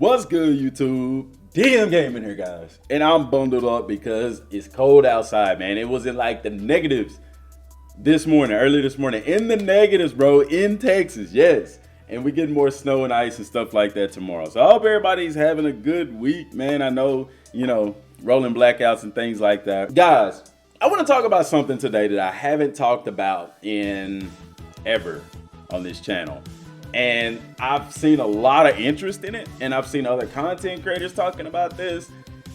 What's good, YouTube? Dmgaming here, guys. And I'm bundled up because it's cold outside, man. It was in like the negatives early this morning. In the negatives, bro, in Texas, yes. And we getting more snow and ice and stuff like that tomorrow. So I hope everybody's having a good week, man. I know, rolling blackouts and things like that. Guys, I want to talk about something today that I haven't talked about in ever on this channel. And I've seen a lot of interest in it, and I've seen other content creators talking about this,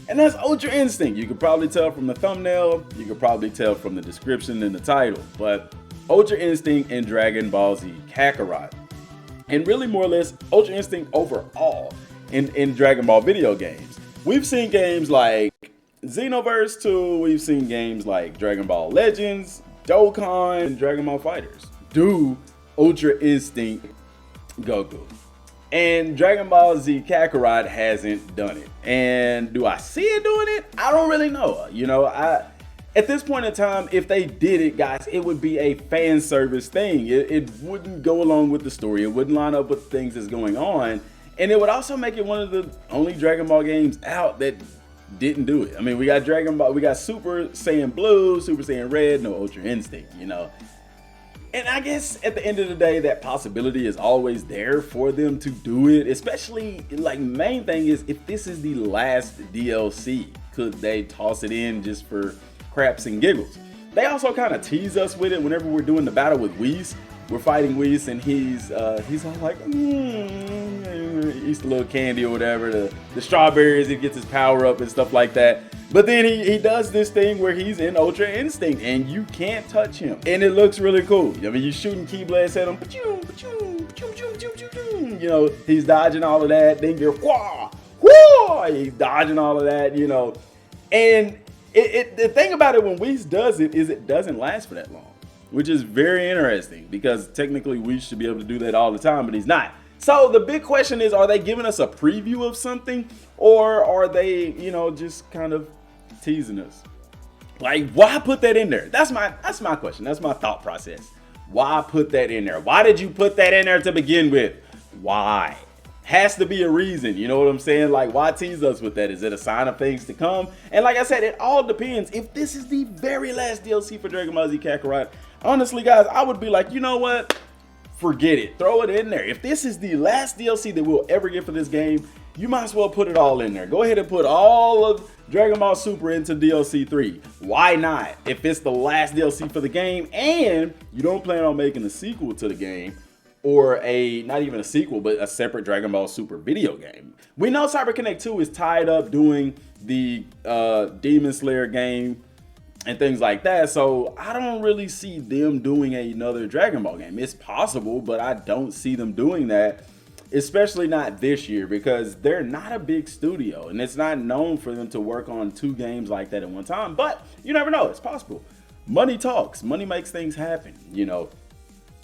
and that's Ultra Instinct. You could probably tell from the thumbnail, you could probably tell from the description and the title, but Ultra Instinct and Dragon Ball Z Kakarot. And really more or less Ultra Instinct overall in Dragon Ball video games. We've seen games like Xenoverse 2, we've seen games like Dragon Ball Legends, Dokkan, and Dragon Ball Fighters do Ultra Instinct Goku. And Dragon Ball Z Kakarot hasn't done it. And do I see it doing it? I don't really know. At this point in time, if they did it, guys, it would be a fan service thing. It wouldn't go along with the story. It wouldn't line up with things that's going on. And it would also make it one of the only Dragon Ball games out that didn't do it. I mean, we got Dragon Ball, we got Super Saiyan Blue, Super Saiyan Red, no Ultra Instinct, And I guess at the end of the day, that possibility is always there for them to do it, especially like main thing is if this is the last DLC, could they toss it in just for craps and giggles? They also kind of tease us with it whenever we're doing the battle with Whis. We're fighting Whis and he's all like, eats the little candy or whatever, the strawberries, he gets his power up and stuff like that. But then he does this thing where he's in Ultra Instinct and you can't touch him. And it looks really cool. I mean, you're shooting key blasts at him. He's dodging all of that. Then you're, he's dodging all of that, And the thing about it when Whis does it is it doesn't last for that long, which is very interesting because technically Whis should be able to do that all the time, but he's not. So the big question is, are they giving us a preview of something, or are they, just kind of teasing us? Like, why put that in there? That's my question. That's my thought process. Why put that in there? Why did you put that in there to begin with? Why? Has to be a reason, you know what I'm saying? Like, why tease us with that? Is it a sign of things to come? And like I said, it all depends. If this is the very last DLC for Dragon Ball Z Kakarot, honestly, guys, I would be like, you know what? Forget it. Throw it in there. If this is the last DLC that we'll ever get for this game, you might as well put it all in there. Go ahead and put all of Dragon Ball Super into DLC 3. Why not? If it's the last DLC for the game and you don't plan on making a sequel to the game, or not even a sequel, but a separate Dragon Ball Super video game. We know CyberConnect 2 is tied up doing the Demon Slayer game and things like that. So I don't really see them doing another Dragon Ball game. It's possible, but I don't see them doing that, especially not this year, because they're not a big studio and it's not known for them to work on 2 games like that at one time. But you never know, it's possible. Money talks, money makes things happen,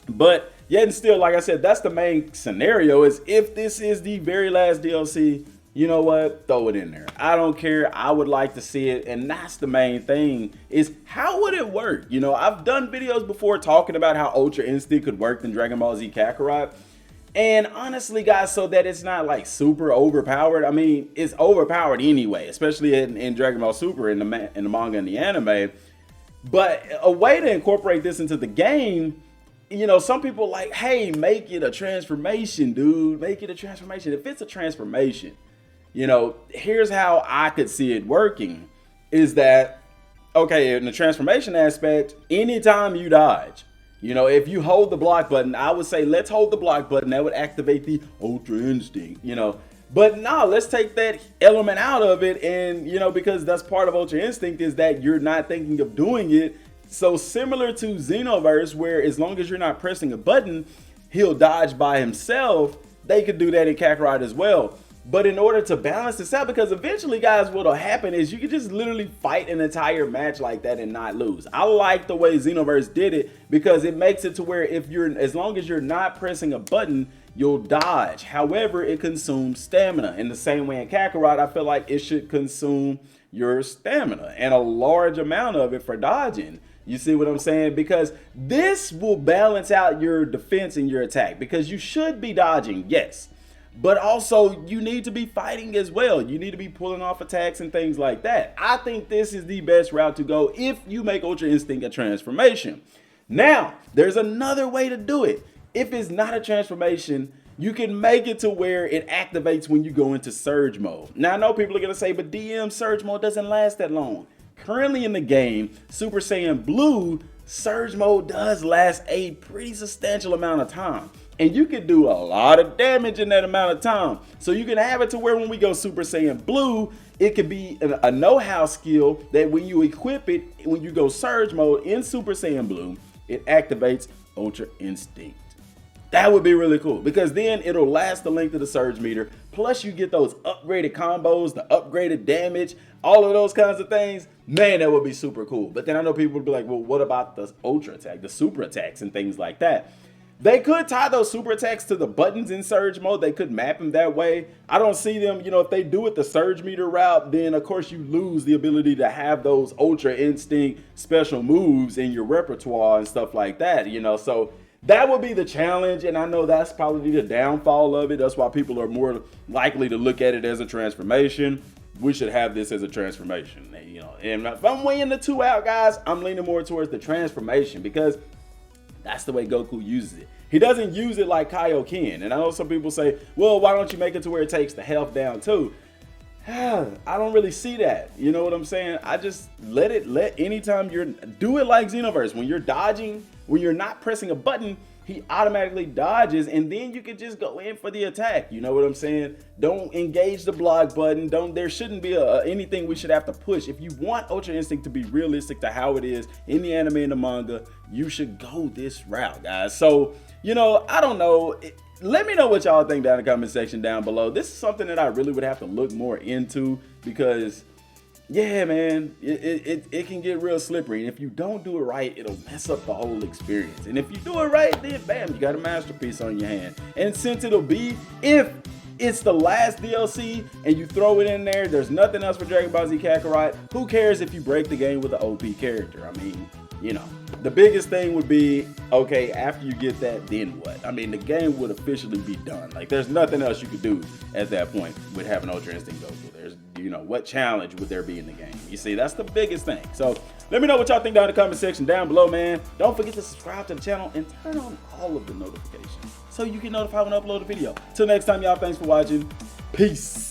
But yet and still, like I said, that's the main scenario is if this is the very last DLC, you know what? Throw it in there. I don't care. I would like to see it. And that's the main thing is how would it work? I've done videos before talking about how Ultra Instinct could work in Dragon Ball Z Kakarot. And honestly, guys, so that it's not like super overpowered. I mean, it's overpowered anyway, especially in Dragon Ball Super in the manga and the anime. But a way to incorporate this into the game, some people like, hey, make it a transformation, dude. Make it a transformation. If it's a transformation, here's how I could see it working is that, okay, in the transformation aspect, anytime you dodge, if you hold the block button, I would say, let's hold the block button. That would activate the Ultra Instinct, But no, let's take that element out of it. And, because that's part of Ultra Instinct is that you're not thinking of doing it. So similar to Xenoverse, where as long as you're not pressing a button, he'll dodge by himself. They could do that in Kakarot as well. But in order to balance this out, because eventually, guys, what'll happen is you can just literally fight an entire match like that and not lose. I like the way Xenoverse did it because it makes it to where as long as you're not pressing a button, you'll dodge. However, it consumes stamina. In the same way in Kakarot, I feel like it should consume your stamina and a large amount of it for dodging. You see what I'm saying? Because this will balance out your defense and your attack because you should be dodging, yes. but also you need to be fighting as well. You need to be pulling off attacks and things like that. I think this is the best route to go if you make Ultra Instinct a transformation. Now, there's another way to do it. If it's not a transformation, you can make it to where it activates when you go into surge mode. Now, I know people are going to say, but DM surge mode doesn't last that long. Currently in the game, Super Saiyan Blue surge mode does last a pretty substantial amount of time. And you can do a lot of damage in that amount of time. So you can have it to where when we go Super Saiyan Blue, it could be a know-how skill that when you equip it, when you go surge mode in Super Saiyan Blue, it activates Ultra Instinct. That would be really cool because then it'll last the length of the surge meter. Plus you get those upgraded combos, the upgraded damage, all of those kinds of things. Man, that would be super cool. But then I know people would be like, well, what about the ultra attack, the super attacks and things like that? They could tie those super attacks to the buttons in surge mode. They could map them that way. I don't see them, if they do it the surge meter route, then of course you lose the ability to have those Ultra Instinct special moves in your repertoire and stuff like that, so that would be the challenge, and I know that's probably the downfall of it. That's why people are more likely to look at it as a transformation. We should have this as a transformation, and if I'm weighing the two out, guys, I'm leaning more towards the transformation because that's the way Goku uses it. He doesn't use it like Kaioken. And I know some people say, well, why don't you make it to where it takes the health down too? I don't really see that. You know what I'm saying? I just let anytime do it like Xenoverse. When you're dodging, when you're not pressing a button, he automatically dodges and then you can just go in for the attack. You know what I'm saying? Don't engage the block button. There shouldn't be anything we should have to push. If you want Ultra Instinct to be realistic to how it is in the anime and the manga, you should go this route, guys. So, I don't know. Let me know what y'all think down in the comment section down below. This is something that I really would have to look more into because, yeah, man, it can get real slippery. And if you don't do it right, it'll mess up the whole experience. And if you do it right, then bam, you got a masterpiece on your hand. And since if it's the last DLC and you throw it in there's nothing else for Dragon Ball Z Kakarot, who cares if you break the game with an OP character? I mean, the biggest thing would be, okay, after you get that, then what? I mean, the game would officially be done. Like, there's nothing else you could do at that point with having Ultra Instinct Goku. There's, what challenge would there be in the game? You see, that's the biggest thing. So let me know what y'all think down in the comment section down below, man. Don't forget to subscribe to the channel and turn on all of the notifications so you get notified when I upload a video. Till next time, y'all, thanks for watching. Peace.